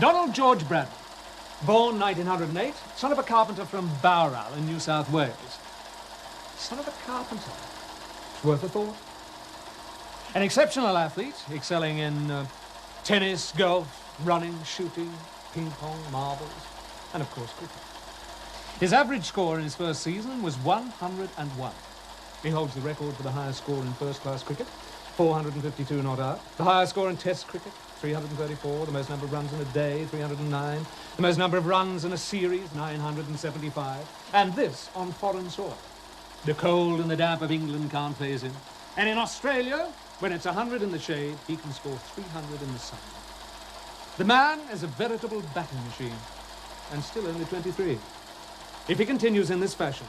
Donald George Bradman, born 1908, son of a carpenter from Bowral in New South Wales. Son of a carpenter. It's worth a thought. An exceptional athlete, excelling in tennis, golf, running, shooting, ping pong, marbles, and of course cricket. His average score in his first season was 101. He holds the record for the highest score in first-class cricket, 452 not out. The highest score in Test cricket, 334. The most number of runs in a day, 309. The most number of runs in a series, 975. And this on foreign soil. The cold and the damp of England can't faze him. And in Australia, when it's 100 in the shade, he can score 300 in the sun. The man is a veritable batting machine, and still only 23. If he continues in this fashion,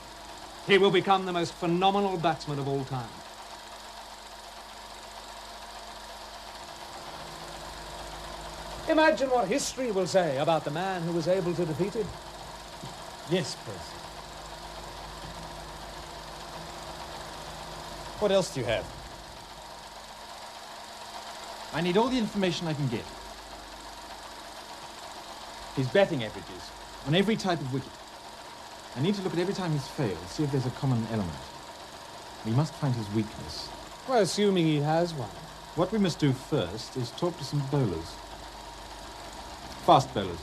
he will become the most phenomenal batsman of all time. Imagine what history will say about the man who was able to defeat him. Yes, Percy. What else do you have? I need all the information I can get. His batting averages on every type of wicket. I need to look at every time he's failed, see if there's a common element. We must find his weakness. Well, assuming he has one. What we must do first is talk to some bowlers. Fast bowlers.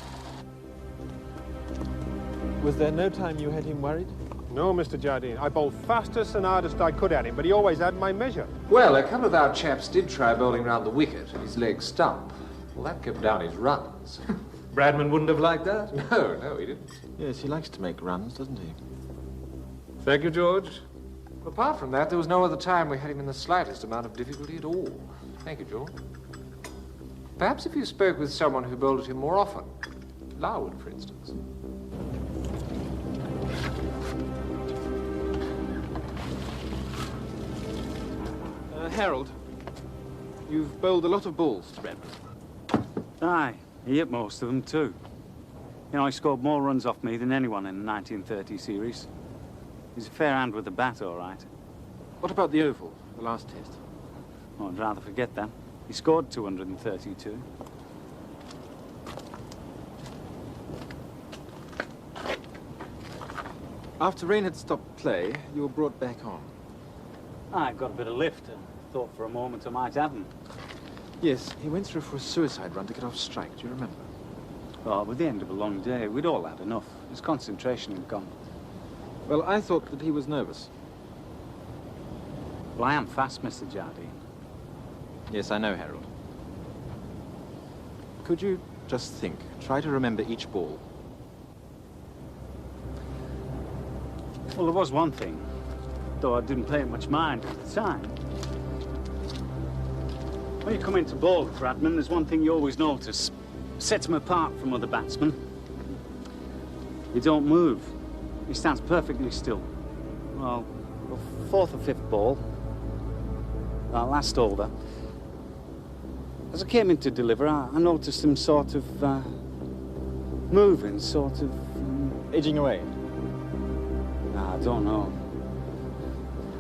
Was there no time you had him worried? No, Mr. Jardine. I bowled fastest and hardest I could at him, but he always had my measure. Well, a couple of our chaps did try bowling round the wicket, and his leg stump. Well, that kept down his runs. Bradman wouldn't have liked that. No, he didn't. Yes, he likes to make runs, doesn't he? Thank you, George. Apart from that, there was no other time we had him in the slightest amount of difficulty at all. Thank you, George. Perhaps if you spoke with someone who bowled at him more often. Larwood, for instance. Harold, you've bowled a lot of balls to Bradman. Aye, he hit most of them too. You know, he scored more runs off me than anyone in the 1930 series. He's a fair hand with the bat, all right. What about the Oval, the last test? Oh, I'd rather forget that. He scored 232. After rain had stopped play, you were brought back on. I got a bit of lift and thought for a moment I might have him. Yes, he went through for a suicide run to get off strike. Do you remember? Oh, with the end of a long day, we'd all had enough. His concentration had gone. Well, I thought that he was nervous. Well, I am fast, Mr. Jardine. Yes, I know, Harold. Could you just think? Try to remember each ball. Well, there was one thing, though I didn't pay it much mind at the time. When you come into bowl, Bradman, there's one thing you always notice. Sets him apart from other batsmen. You don't move. He stands perfectly still. Well, the fourth or fifth ball, last over, as I came in to deliver, I noticed him sort of moving, sort of... Edging away? I don't know.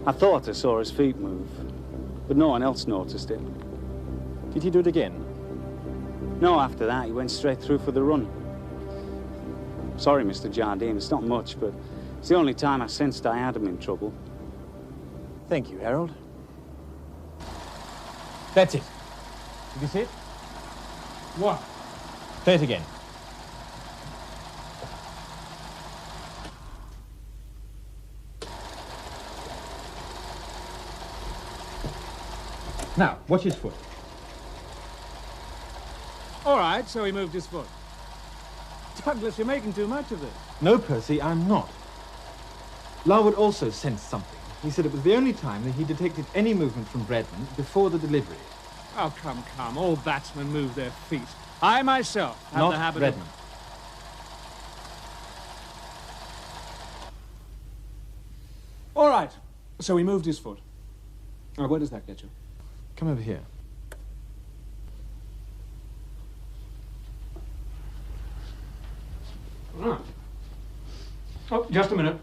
I thought I saw his feet move, but no one else noticed it. Did he do it again? No, after that, he went straight through for the run. Sorry, Mr. Jardine, it's not much, but it's the only time I sensed I had him in trouble. Thank you, Harold. That's it. Did you see it? What? Play it again. Now, watch his foot. All right, so he moved his foot. Douglas, you're making too much of this. No, Percy, I'm not. Larwood also sensed something. He said it was the only time that he detected any movement from Bradman before the delivery. Oh, come. All batsmen move their feet. I myself have the habit Bradman. All right, so he moved his foot. Oh, where does that get you? Come over here. Right. Oh, just a minute.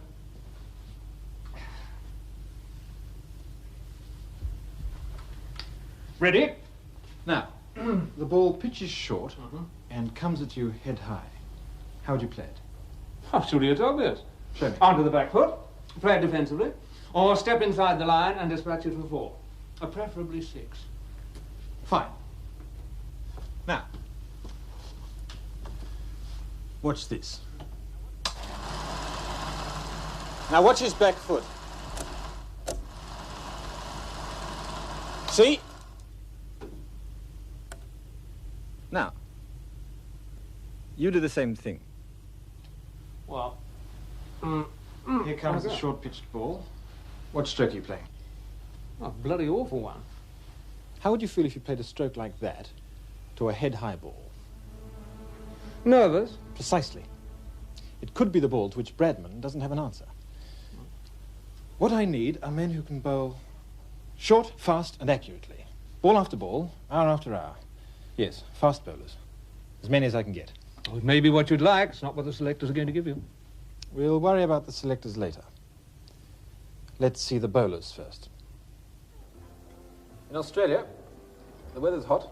Ready? Now, the ball pitches short, and comes at you head high, how would you play it? Oh, surely it's obvious. Show me. Onto the back foot, play it defensively, or step inside the line and dispatch it for 4. Preferably 6. Fine. Now, watch this. Now watch his back foot. See? Now, you do the same thing. Well, Here comes the short-pitched ball. What stroke are you playing? a bloody awful one. How would you feel if you played a stroke like that to a head-high ball? Nervous? Precisely. It could be the ball to which Bradman doesn't have an answer. What I need are men who can bowl short, fast, and accurately. Ball after ball, hour after hour. Yes, fast bowlers. As many as I can get. Well, it may be what you'd like. It's not what the selectors are going to give you. We'll worry about the selectors later. Let's see the bowlers first. In Australia, the weather's hot,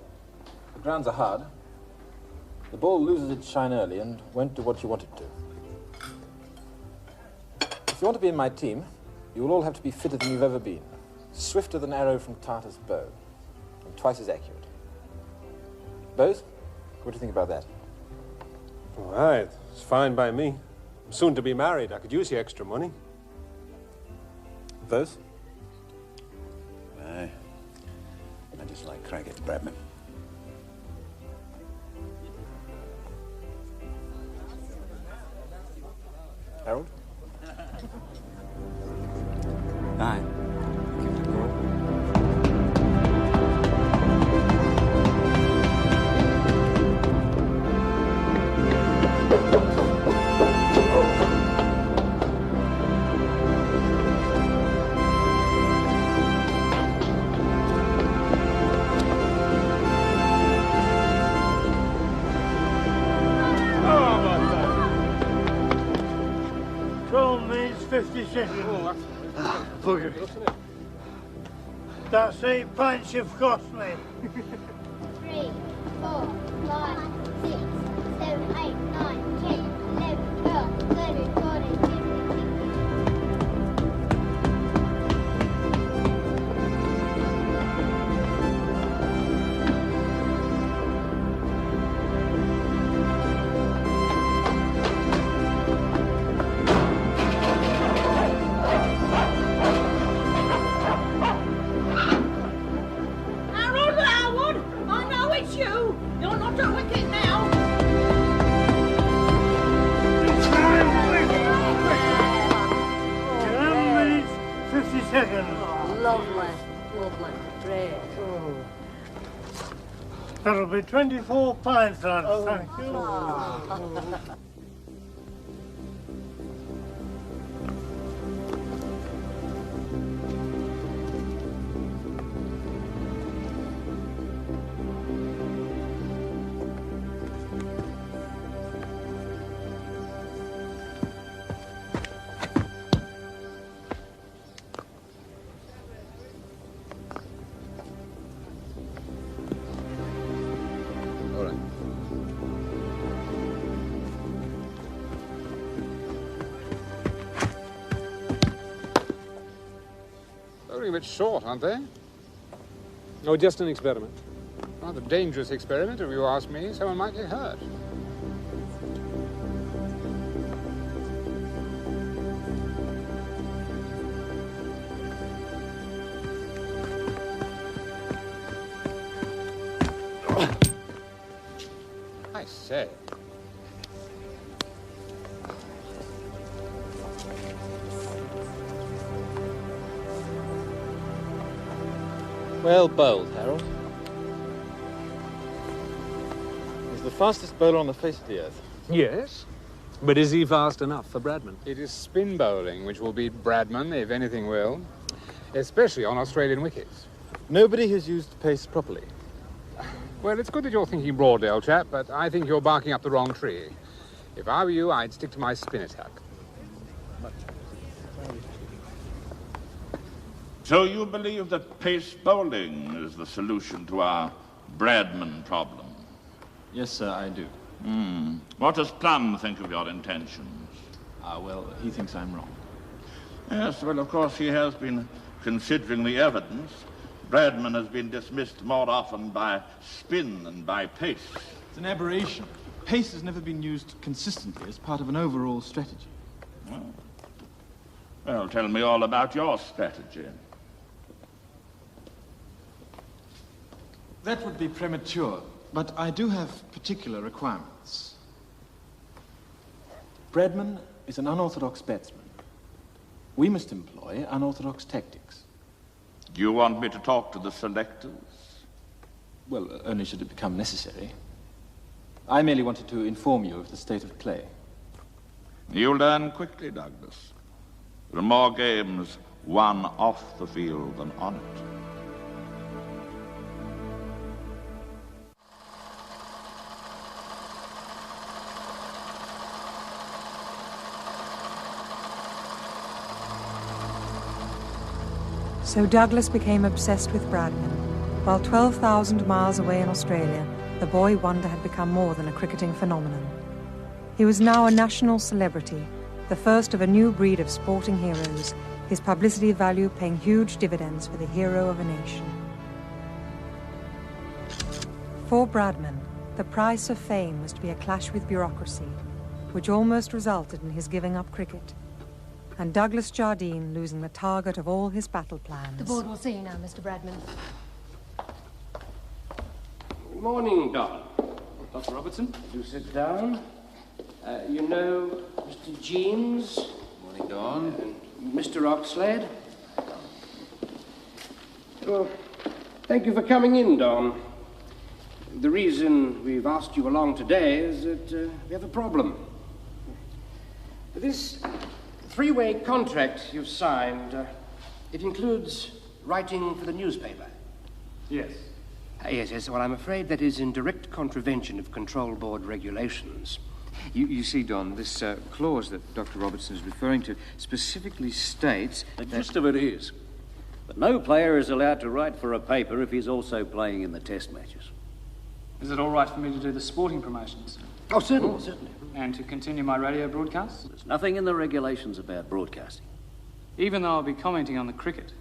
the grounds are hard, the ball loses its shine early and won't do what you want it to. If you want to be in my team, you will all have to be fitter than you've ever been, swifter than arrow from Tartar's bow, and twice as accurate. Bose, what do you think about that? All right, it's fine by me. I'm soon to be married. I could use the extra money. Bose? I just like cricket, Bradman. Harold? Aye. Bugger. That's 8 pints you've cost me. 3, 4, 5, 6, 7, 8, 9, 10, 11, 12, 13, 14, 15, 16. That'll be 24 pints, lad. Thank you. A bit short, aren't they? Oh, just an experiment. Rather dangerous experiment, if you ask me. Someone might get hurt. I say. Well bowled, Harold. He's the fastest bowler on the face of the earth. Yes, but is he fast enough for Bradman? It is spin bowling which will beat Bradman, if anything will. Especially on Australian wickets. Nobody has used pace properly. Well, it's good that you're thinking broadly, old chap, but I think you're barking up the wrong tree. If I were you, I'd stick to my spin attack. So you believe that pace bowling is the solution to our Bradman problem? Yes, sir, I do. What does Plum think of your intentions? Well, he thinks I'm wrong. Yes, well, of course, he has been considering the evidence. Bradman has been dismissed more often by spin than by pace. It's an aberration. Pace has never been used consistently as part of an overall strategy. Well, tell me all about your strategy. That would be premature, but I do have particular requirements. Bradman is an unorthodox batsman. We must employ unorthodox tactics. Do you want me to talk to the selectors? Well, only should it become necessary. I merely wanted to inform you of the state of play. You'll learn quickly, Douglas. There are more games won off the field than on it. So Douglas became obsessed with Bradman. While 12,000 miles away in Australia, the boy wonder had become more than a cricketing phenomenon. He was now a national celebrity, the first of a new breed of sporting heroes, his publicity value paying huge dividends for the hero of a nation. For Bradman, the price of fame was to be a clash with bureaucracy, which almost resulted in his giving up cricket, and Douglas Jardine losing the target of all his battle plans. The board will see you now, Mr. Bradman. Good morning, Don. Dr. Robertson? Do sit down. You know Mr. Jeames? Morning, Don. And Mr. Oxlade? Well, thank you for coming in, Don. The reason we've asked you along today is that we have a problem. This three-way contract you've signed, it includes writing for the newspaper. Yes. Yes. Well, I'm afraid that is in direct contravention of Control Board regulations. You see, Don, this clause that Dr. Robertson is referring to specifically states The gist of it is that no player is allowed to write for a paper if he's also playing in the test matches. Is it all right for me to do the sporting promotions? Oh, certainly. And to continue my radio broadcasts? There's nothing in the regulations about broadcasting. Even though I'll be commenting on the cricket.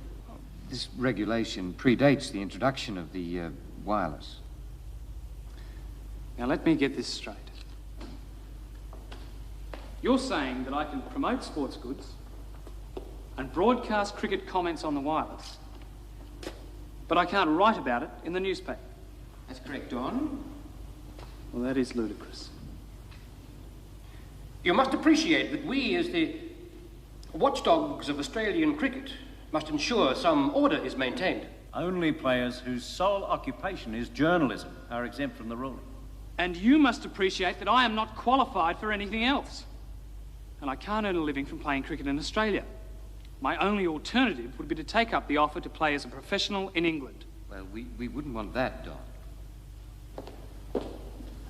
this regulation predates the introduction of the wireless. Now, let me get this straight. You're saying that I can promote sports goods and broadcast cricket comments on the wireless, but I can't write about it in the newspaper. That's correct, Don. Well, that is ludicrous. You must appreciate that we, as the watchdogs of Australian cricket, must ensure some order is maintained. Only players whose sole occupation is journalism are exempt from the ruling. And you must appreciate that I am not qualified for anything else. And I can't earn a living from playing cricket in Australia. My only alternative would be to take up the offer to play as a professional in England. Well, we wouldn't want that, Don.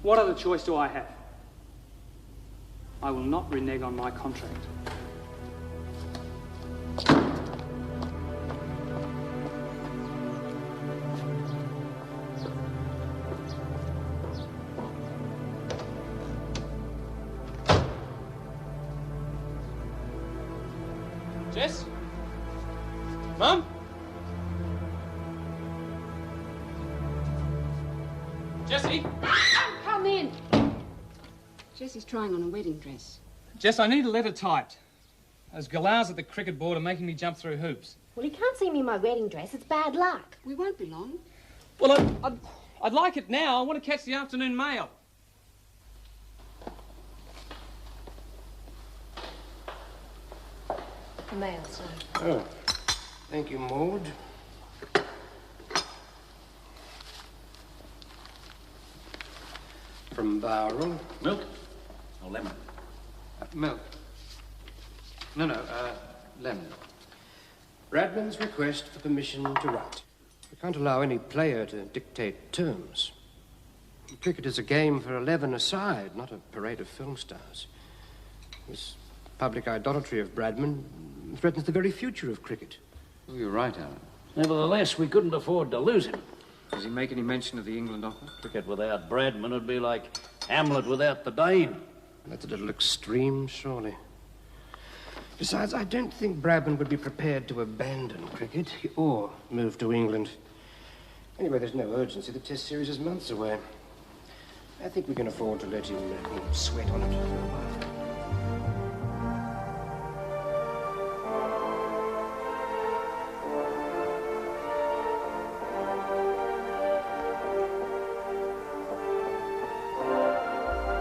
What other choice do I have? I will not renege on my contract. Jess? Mum? Jessie? Come in. Jessie's trying on a wedding dress. Jess, I need a letter typed. Those galahs at the cricket board are making me jump through hoops. Well, you can't see me in my wedding dress. It's bad luck. We won't be long. Well, I'd like it now. I want to catch the afternoon mail. The mail, sir. Oh, thank you, Maud. From Bowral. Milk or lemon? Milk. No, lemon. Bradman's request for permission to write. We can't allow any player to dictate terms. Cricket is a game for 11 aside, not a parade of film stars. This public idolatry of Bradman threatens the very future of cricket. Oh, you're right, Alan. Nevertheless, we couldn't afford to lose him. Does he make any mention of the England offer? Cricket without Bradman would be like Hamlet without the Dane. That's a little extreme, surely. Besides, I don't think Bradman would be prepared to abandon cricket or move to England. Anyway, there's no urgency. The Test series is months away. I think we can afford to let him sweat on it for a while.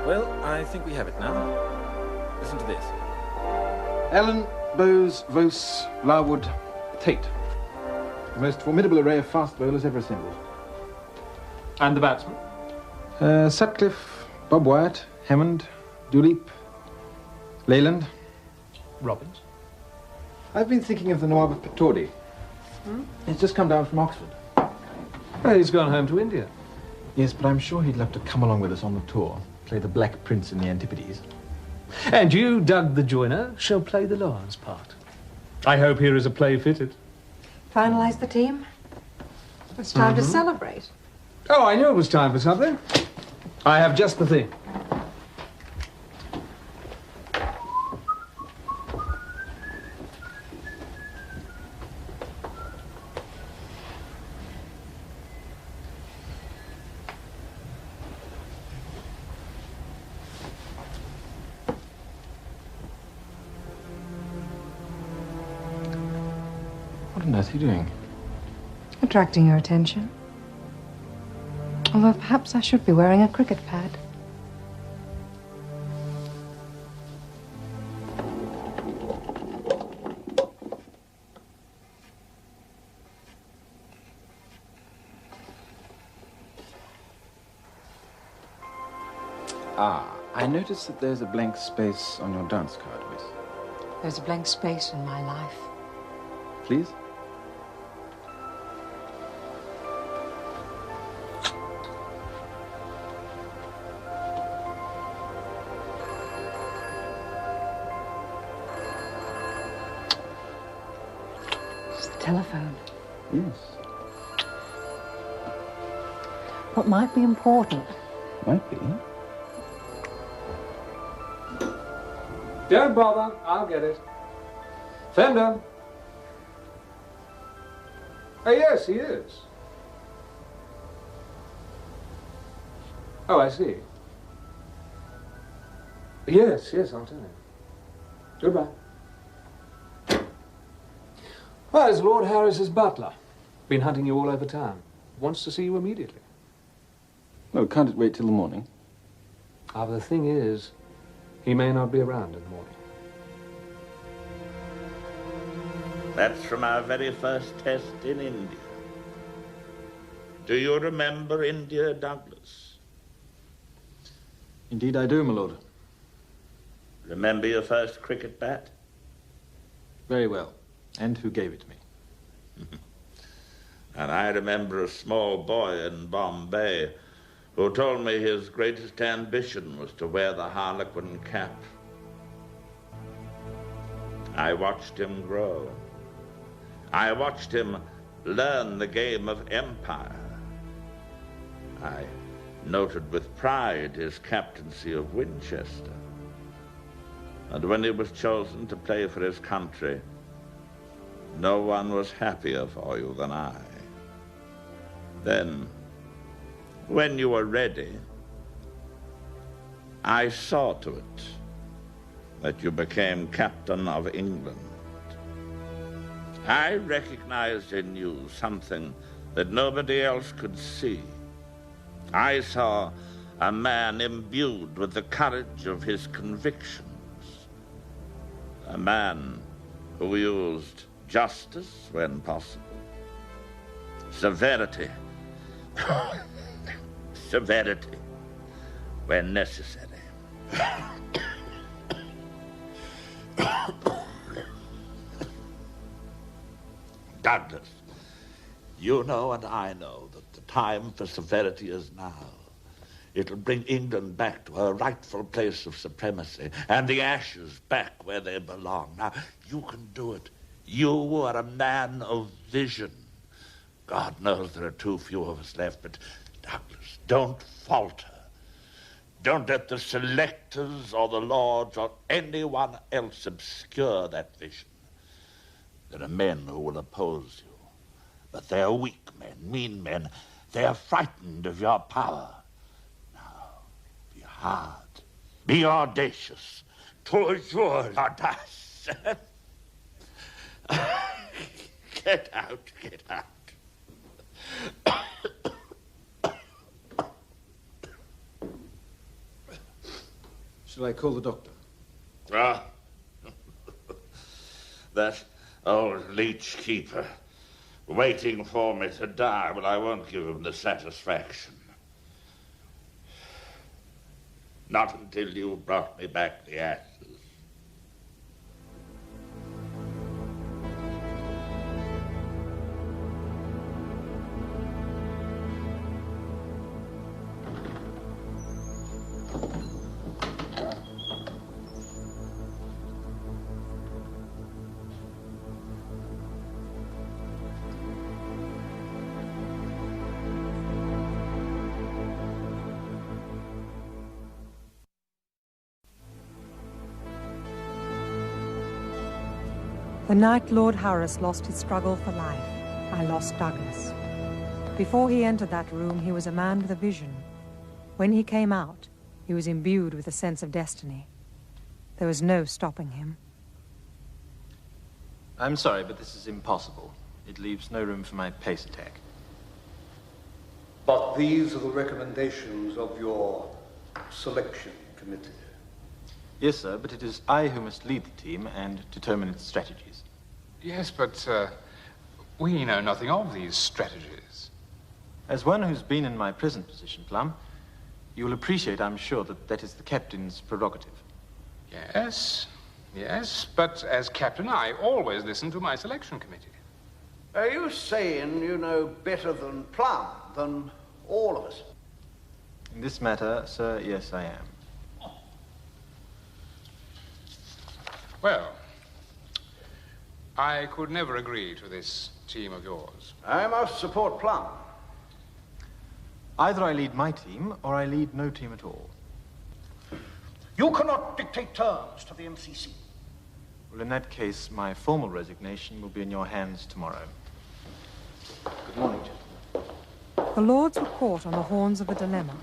Well, I think we have it now. Listen to this. Allen, Bowes, Vos, Larwood, Tate. The most formidable array of fast bowlers ever assembled. And the batsman? Sutcliffe, Bob Wyatt, Hammond, Duleep, Leyland. Robbins? I've been thinking of the Nawab of Pataudi. He's just come down from Oxford. Well, he's gone home to India. Yes, but I'm sure he'd love to come along with us on the tour. Play the Black Prince in the Antipodes. And you, Doug the joiner, shall play the Lawrence part. I hope here is a play fitted. Finalize the team? It's time to celebrate. Oh, I knew it was time for something. I have just the thing. What on earth are you doing? Attracting your attention. Although perhaps I should be wearing a cricket pad. I noticed that there's a blank space on your dance card, Miss. There's a blank space in my life. Please? It's the telephone. Yes. What might be important? Might be. Don't bother, I'll get it. Fender. Oh, yes, he is. Oh, I see. Yes, I'll tell him. Goodbye. Well, it's Lord Harris's butler. Been hunting you all over town. Wants to see you immediately. Oh, can't it wait till the morning? Ah, the thing is, he may not be around in the morning. That's from our very first test in India. Do you remember India, Douglas? Indeed I do, my lord. Remember your first cricket bat? Very well. And who gave it to me? And I remember a small boy in Bombay who told me his greatest ambition was to wear the harlequin cap. I watched him grow. I watched him learn the game of empire. I noted with pride his captaincy of Winchester. And when he was chosen to play for his country, no one was happier for you than I. Then, when you were ready, I saw to it that you became captain of England. I recognized in you something that nobody else could see. I saw a man imbued with the courage of his convictions, a man who used justice when possible, severity, severity when necessary. Douglas, you know and I know that the time for severity is now. It'll bring England back to her rightful place of supremacy and the Ashes back where they belong. Now, you can do it. You are a man of vision. God knows there are too few of us left, but Douglas, don't falter. Don't let the selectors or the lords or anyone else obscure that vision. There are men who will oppose you, but they are weak men, mean men. They are frightened of your power. Now, be hard, be audacious. Toujours audace. Get out, get out. Shall I call the doctor? Ah, that old leech keeper waiting for me to die, but I won't give him the satisfaction. Not until you brought me back the ashes. The night Lord Harris lost his struggle for life, I lost Douglas. Before he entered that room, he was a man with a vision. When he came out, he was imbued with a sense of destiny. There was no stopping him. I'm sorry, but this is impossible. It leaves no room for my pace attack. But these are the recommendations of your selection committee. Yes, sir, but it is I who must lead the team and determine its strategies. Yes, but we know nothing of these strategies. As one who's been in my present position, Plum, you will appreciate, I'm sure, that that is the captain's prerogative. Yes, yes, but as captain, I always listen to my selection committee. Are you saying you know better than Plum, than all of us? In this matter, sir, yes, I am. Well, I could never agree to this team of yours. I must support Plum. Either I lead my team, or I lead no team at all. You cannot dictate terms to the MCC. Well, in that case, my formal resignation will be in your hands tomorrow. Good morning, gentlemen. The Lords were caught on the horns of a dilemma.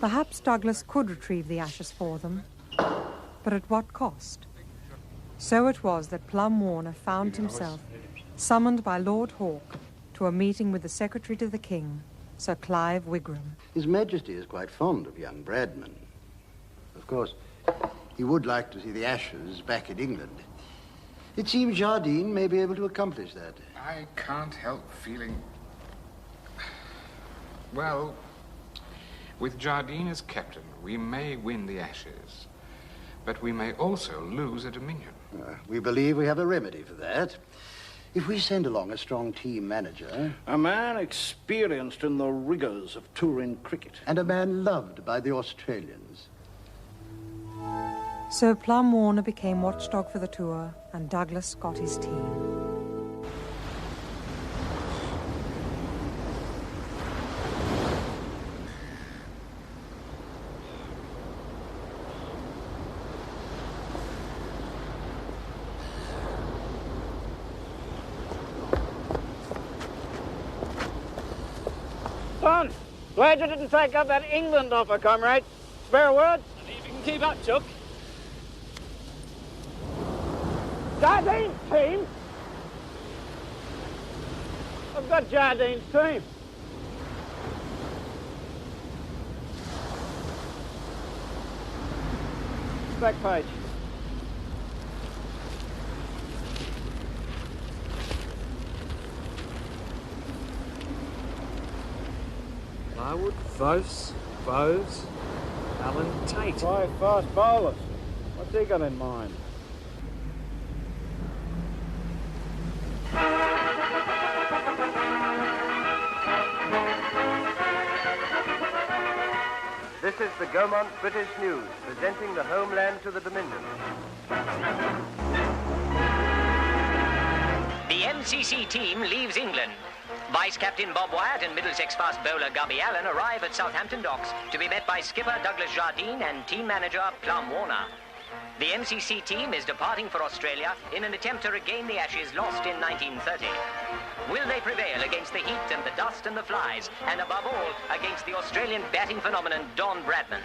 Perhaps Douglas could retrieve the ashes for them, but at what cost? So it was that Plum Warner found himself summoned by Lord Hawke to a meeting with the Secretary to the King, Sir Clive Wigram. His Majesty is quite fond of young Bradman. Of course, he would like to see the ashes back in England. It seems Jardine may be able to accomplish that. I can't help feeling... Well, with Jardine as captain, we may win the ashes, but we may also lose a dominion. We believe we have a remedy for that. If we send along a strong team manager... A man experienced in the rigors of touring cricket. And a man loved by the Australians. So Plum Warner became watchdog for the tour, and Douglas got his team. Son, glad you didn't take up that England offer, comrade. Spare a word? See if you can keep up, Chuck. Jardine's team? I've got Jardine's team. Back page. Larwood, Vose, Alan Tate. 5 fast bowlers. What's he got in mind? This is the Gaumont British News, presenting the homeland to the Dominion. The MCC team leaves England. Vice-Captain Bob Wyatt and Middlesex fast bowler Gubby Allen arrive at Southampton docks to be met by skipper Douglas Jardine and team manager Plum Warner. The MCC team is departing for Australia in an attempt to regain the Ashes lost in 1930. Will they prevail against the heat and the dust and the flies, and above all, against the Australian batting phenomenon Don Bradman?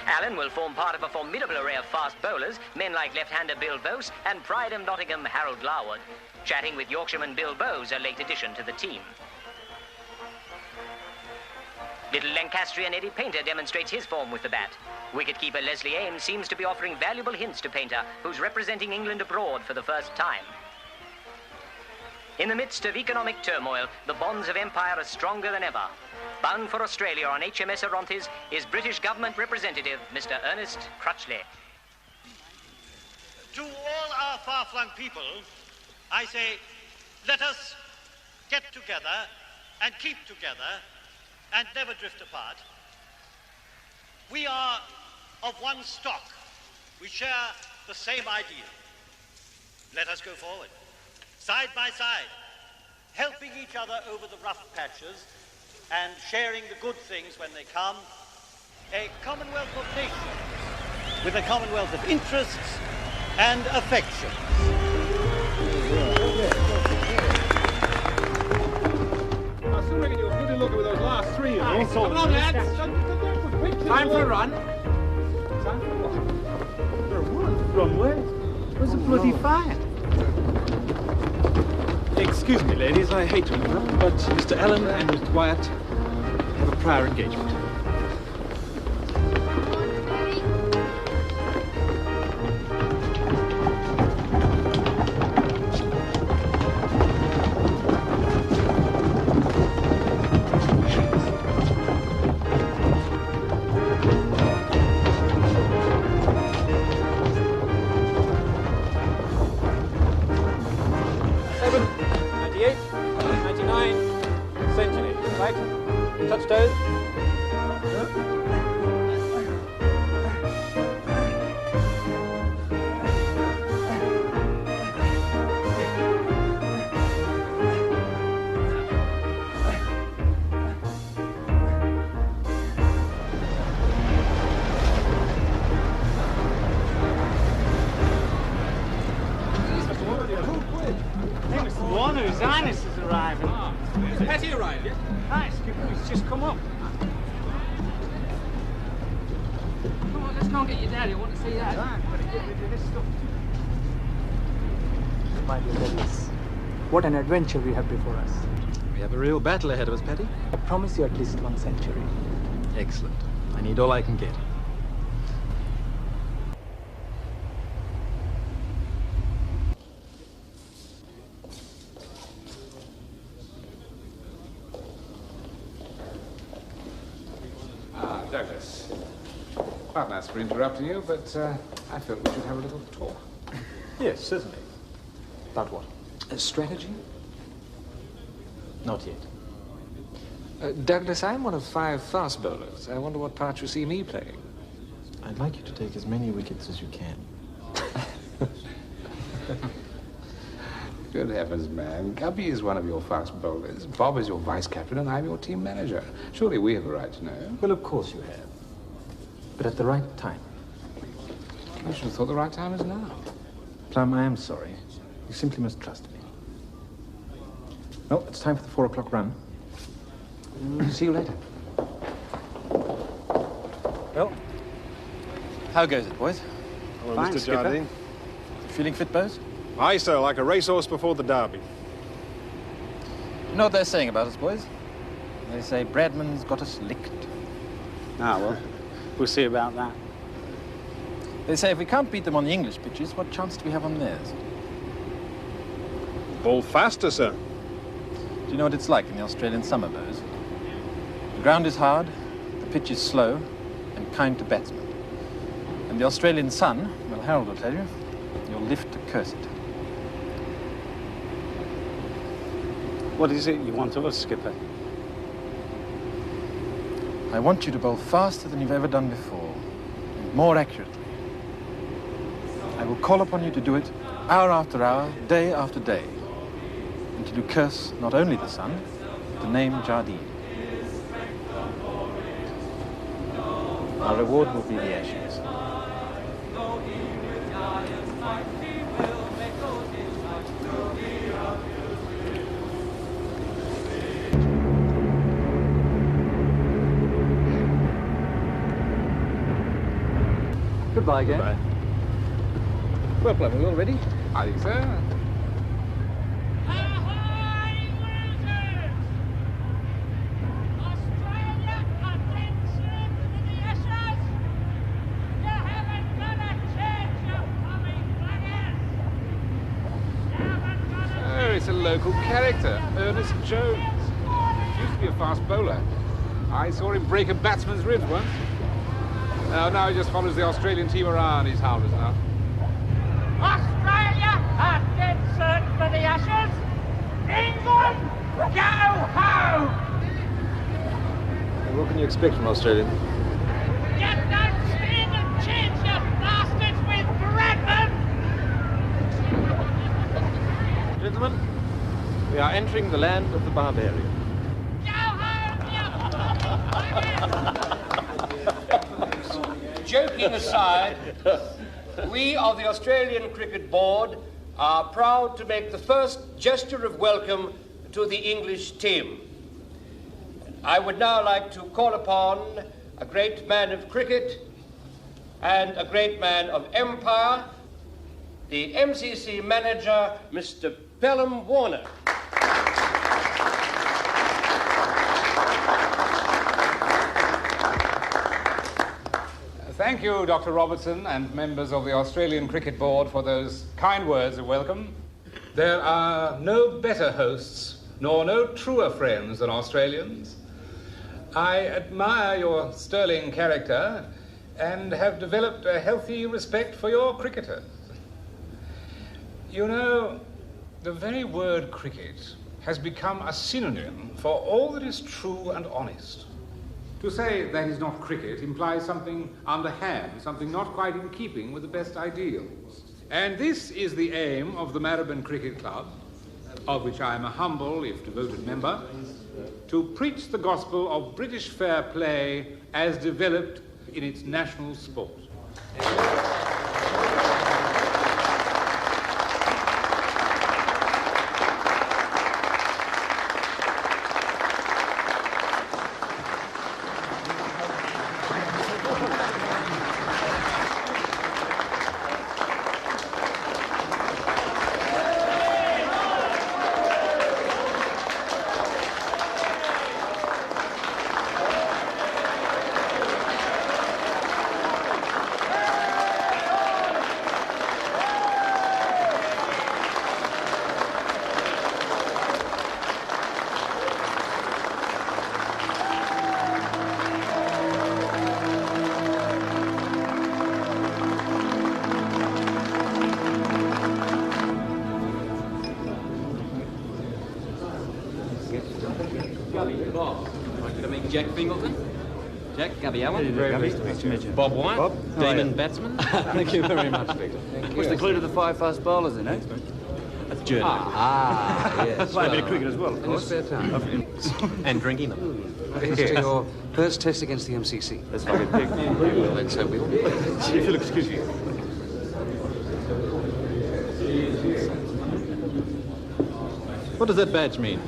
Allen will form part of a formidable array of fast bowlers, men like left-hander Bill Bose and Pride of Nottingham Harold Larwood, chatting with Yorkshireman Bill Bose, a late addition to the team. Little Lancastrian Eddie Painter demonstrates his form with the bat. Wicketkeeper Leslie Ames seems to be offering valuable hints to Painter, who's representing England abroad for the first time. In the midst of economic turmoil, the bonds of empire are stronger than ever. Bound for Australia on HMS Orontes is British government representative Mr. Ernest Crutchley. To all our far-flung people, I say, let us get together and keep together and never drift apart. We are of one stock. We share the same ideal. Let us go forward, side by side, helping each other over the rough patches and sharing the good things when they come. A commonwealth of nations with a commonwealth of interests and affections. I still reckon you're good looking with those last three, you know. Come on, lads. Time for a run. Time for what? For a run where? Where's the bloody fire? Excuse me, ladies, I hate to interrupt, but Mr. Allen and Mr. Wyatt have a prior engagement. What an adventure we have before us. We have a real battle ahead of us, Paddy. I promise you at least 1 century. Excellent. I need all I can get. Douglas. Pardon us for interrupting you, but I felt we should have a little talk. Yes, certainly. About what? Strategy? Not yet. Douglas, I'm one of 5 fast bowlers. I wonder what part you see me playing. I'd like you to take as many wickets as you can. Good heavens, man. Gubby is one of your fast bowlers. Bob is your vice-captain, and I'm your team manager. Surely we have a right to know. Well, of course you have. But at the right time. I should have thought the right time is now. Plum, I am sorry. You simply must trust me. Well, it's time for the 4 o'clock run. See you later. Well, how goes it, boys? Well, Fine, Mr. Skipper. Jardine. Feeling fit, Bose? Aye, sir, like a racehorse before the Derby. You know what they're saying about us, boys? They say Bradman's got us licked. Ah, well, we'll see about that. They say if we can't beat them on the English pitches, what chance do we have on theirs? Ball faster, sir. Do you know what it's like in the Australian summer, Bose? The ground is hard, the pitch is slow, and kind to batsmen. And the Australian sun, well, Harold will tell you, you'll live to curse it. What is it you want of us, Skipper? I want you to bowl faster than you've ever done before, and more accurately. I will call upon you to do it hour after hour, day after day. and to curse not only the sun, but the name Jardine. My reward will be the ashes. Goodbye again. Goodbye. Well, Plum, are we all ready? I think so. Oh, it's a local character, Ernest Jones. Used to be a fast bowler. I saw him break a batsman's ribs once. Now he just follows the Australian team around. He's harmless now. Australia are dead certain for the Ashes. England, go home! What can you expect from Australia? You don't stand a chance, you bastards, with Bradman! Gentlemen, we are entering the land of the barbarian. Joking aside, we of the Australian Cricket Board are proud to make the first gesture of welcome to the English team. I would now like to call upon a great man of cricket and a great man of empire, the MCC manager, Mr. Pelham Warner. Thank you, Dr. Robertson, and members of the Australian Cricket Board for those kind words of welcome. There are no better hosts, nor no truer friends than Australians. I admire your sterling character and have developed a healthy respect for your cricketers. You know, the very word cricket has become a synonym for all that is true and honest. To say that is not cricket implies something underhand, something not quite in keeping with the best ideals. And this is the aim of the Maribyrnong Cricket Club, of which I am a humble, if devoted member, to preach the gospel of British fair play as developed in its national sport. Jack Fingleton. Jack, Gabby Allen. Very nice to meet you. Bob White. Bob. Demon Batsman. Thank you very much, Victor. What's the clue to the 5 fast bowlers then, eh? That's journey. Yes. Play a bit of cricket as well, of In his course. spare time. And drinking them. This is your first test against the MCC. That's like a pick. Well, then so we all. If you'll excuse me. What does that badge mean?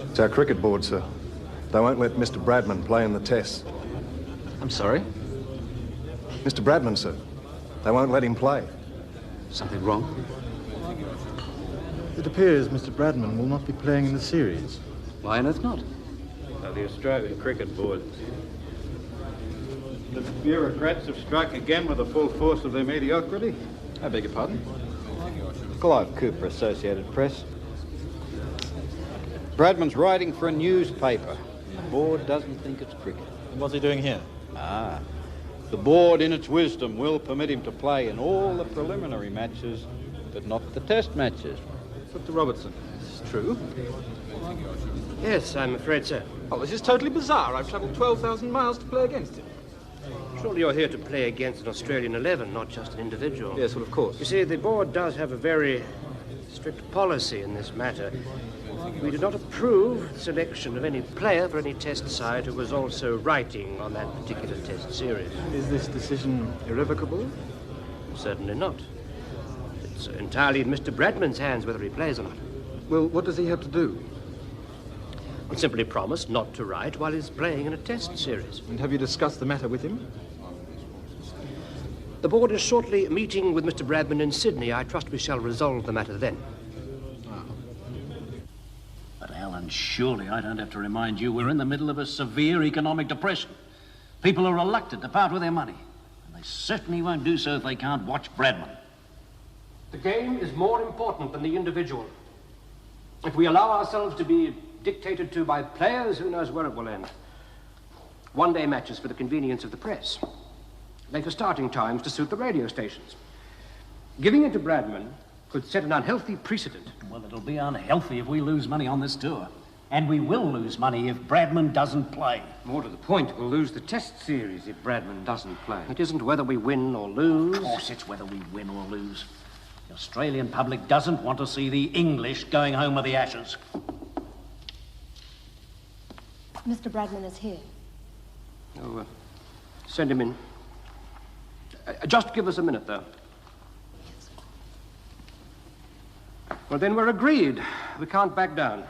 It's our cricket board, sir. They won't let Mr. Bradman play in the tests. I'm sorry? Mr. Bradman, sir. They won't let him play. Something wrong? It appears Mr. Bradman will not be playing in the series. Why on earth not? The Australian Cricket Board. The bureaucrats have struck again with the full force of their mediocrity. I beg your pardon? Clive Cooper, Associated Press. Bradman's writing for a newspaper, and the board doesn't think it's cricket. And what's he doing here? The board, in its wisdom, will permit him to play in all the preliminary matches, but not the test matches. Dr. Robertson, is this true? Yes, I'm afraid so. Oh, this is totally bizarre. I've travelled 12,000 miles to play against him. Surely you're here to play against an Australian 11, not just an individual. Yes, well, of course. You see, the board does have a very strict policy in this matter. We do not approve the selection of any player for any test side who was also writing on that particular test series. Is this decision irrevocable? Certainly not. It's entirely in Mr. Bradman's hands whether he plays or not. Well, what does he have to do? Well, simply promise not to write while he's playing in a test series. And have you discussed the matter with him? The board is shortly meeting with Mr. Bradman in Sydney. I trust we shall resolve the matter then. But, Alan, surely I don't have to remind you we're in the middle of a severe economic depression. People are reluctant to part with their money. And they certainly won't do so if they can't watch Bradman. The game is more important than the individual. If we allow ourselves to be dictated to by players, who knows where it will end. One-day matches for the convenience of the press. Later starting times to suit the radio stations. Giving it to Bradman could set an unhealthy precedent. Well, it'll be unhealthy if we lose money on this tour. And we will lose money if Bradman doesn't play. More to the point, we'll lose the test series if Bradman doesn't play. It isn't whether we win or lose. Of course it's whether we win or lose. The Australian public doesn't want to see the English going home with the Ashes. Mr. Bradman is here. Oh, send him in. Just give us a minute, though. Well, then we're agreed. We can't back down.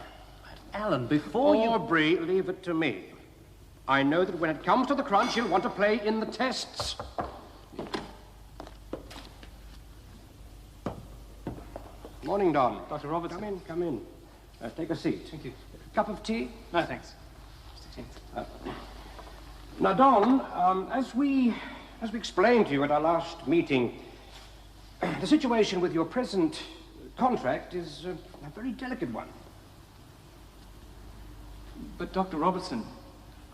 Alan, before you... Aubrey, leave it to me. I know that when it comes to the crunch, you'll want to play in the tests. Morning, Don. Dr. Robertson. Come in. Take a seat. Thank you. Cup of tea? No, thanks. Now, Don, as we explained to you at our last meeting, the situation with your present contract is a very delicate one. But, Dr. Robertson,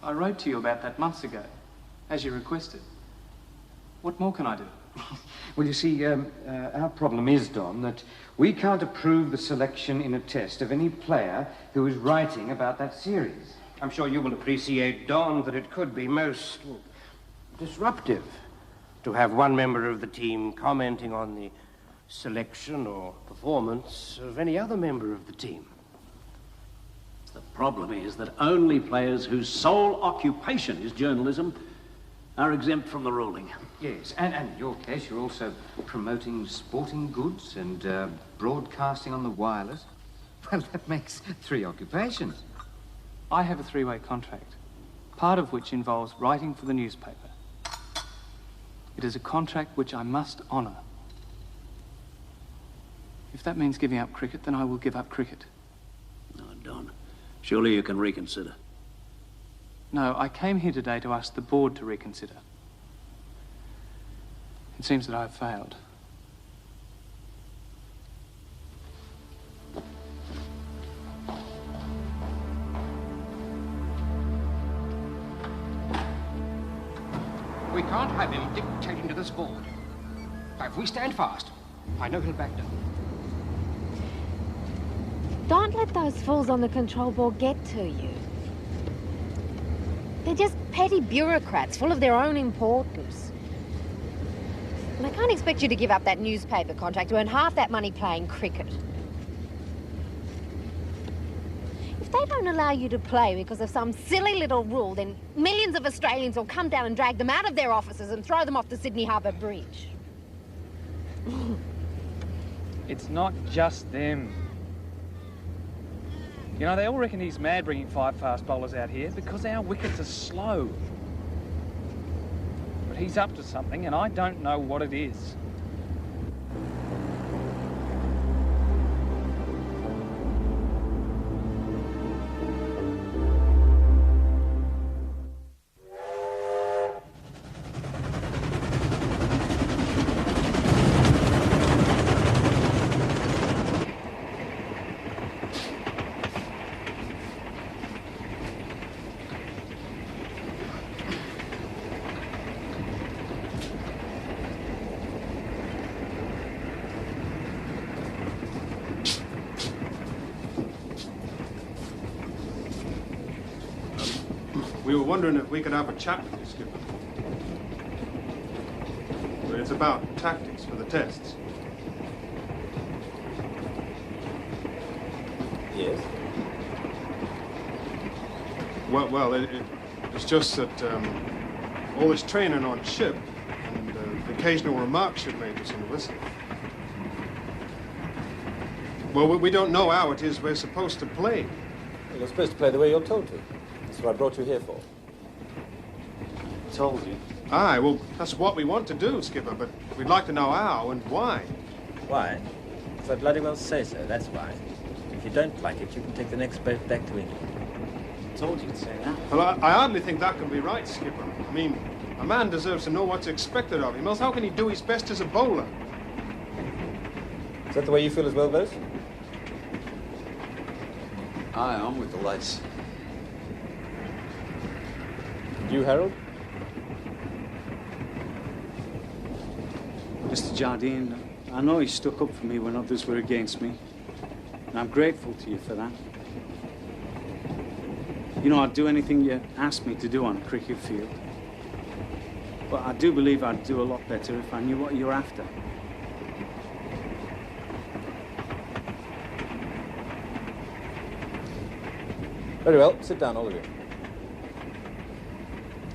I wrote to you about that months ago, as you requested. What more can I do? Well, you see, our problem is, Don, that we can't approve the selection in a test of any player who is writing about that series. I'm sure you will appreciate, Don, that it could be most disruptive to have one member of the team commenting on the selection or performance of any other member of the team. The problem is that only players whose sole occupation is journalism are exempt from the ruling. Yes, and in your case, you're also promoting sporting goods and broadcasting on the wireless. Well, that makes 3 occupations. I have a 3-way contract, part of which involves writing for the newspaper. It is a contract which I must honour. If that means giving up cricket, then I will give up cricket. No, Don. Surely you can reconsider. No, I came here today to ask the board to reconsider. It seems that I have failed. We can't have him dictating to this board. Now, if we stand fast, I know he'll back down. Don't let those fools on the control board get to you. They're just petty bureaucrats full of their own importance. And I can't expect you to give up that newspaper contract to earn half that money playing cricket. If they don't allow you to play because of some silly little rule, then millions of Australians will come down and drag them out of their offices and throw them off the Sydney Harbour Bridge. It's not just them. You know, they all reckon he's mad bringing 5 fast bowlers out here because our wickets are slow. But he's up to something, and I don't know what it is. We were wondering if we could have a chat with you, Skipper. It's about tactics for the tests. Yes? It's just that all this training on ship and the occasional remarks you've made to some of us. Well, we don't know how it is we're supposed to play. Well, you're supposed to play the way you're told to. That's what I brought you here for. Told you? Aye, well, that's what we want to do, Skipper, but we'd like to know how and why. Why? Because I bloody well say so, that's why. If you don't like it, you can take the next boat back to England. Told you to say that. Well, I hardly think that can be right, Skipper. I mean, a man deserves to know what's expected of him, else how can he do his best as a bowler? Is that the way you feel as well, Bose? Aye, I'm with the lads. You, Harold? Mr. Jardine, I know you stuck up for me when others were against me. And I'm grateful to you for that. You know, I'd do anything you asked me to do on a cricket field. But I do believe I'd do a lot better if I knew what you're after. Very well. Sit down, all of you.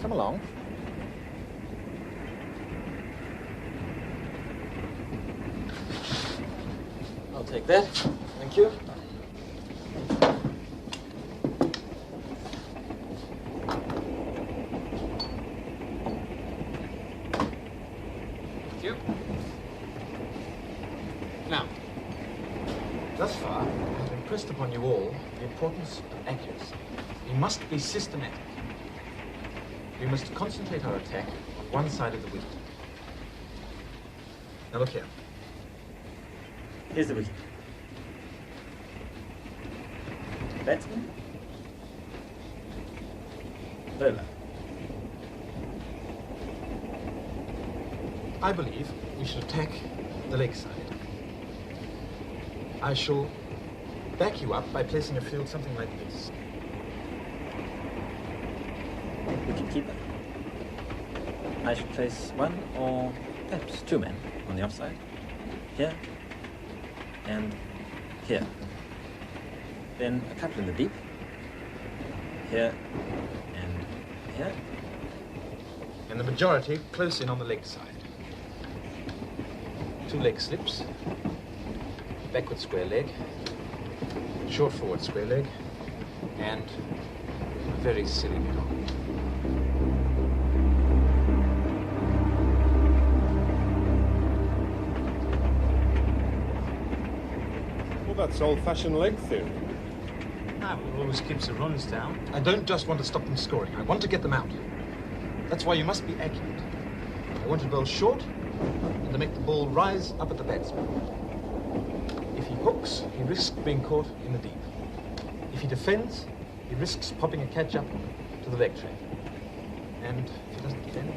Come along. I'll take that. Thank you. Thank you. Now, thus far, I've impressed upon you all the importance of accuracy. We must be systematic. We must concentrate our attack on one side of the wicket. Now look here. Here's the wicket. Batsman. Bowler. I believe we should attack the leg side. I shall back you up by placing a field something like this. Wicket-keeper. I should place one or perhaps two men on the offside. Here and here. Then a couple in the deep. Here and here. And the majority close in on the leg side. Two leg slips. Backward square leg. Short forward square leg. And a very silly middle. Well, that's old-fashioned leg theory. Ah, well, always keeps the runs down. I don't just want to stop them scoring. I want to get them out. That's why you must be accurate. I want to bowl short and to make the ball rise up at the batsman. If he hooks, he risks being caught in the deep. If he defends, he risks popping a catch up to the leg track. And if he doesn't defend,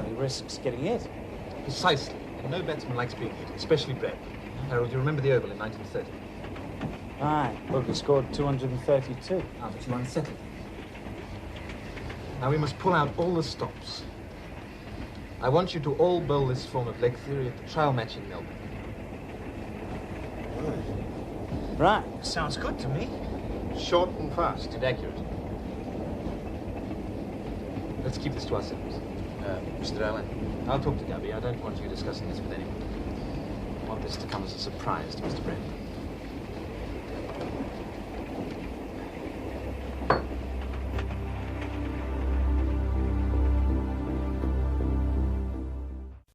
he risks getting hit. Precisely. And no batsman likes being hit, especially Brad. Harold, you remember the Oval in 1930? Aye, but we scored 232. Ah, but you unsettled. Now we must pull out all the stops. I want you to all bowl this form of leg theory at the trial match in Melbourne. Right. Sounds good to me. Short and fast. And accurate. Let's keep this to ourselves. Mr. Owen, I'll talk to Gabby. I don't want you discussing this with anyone. I want this to come as a surprise to Mr. Brent.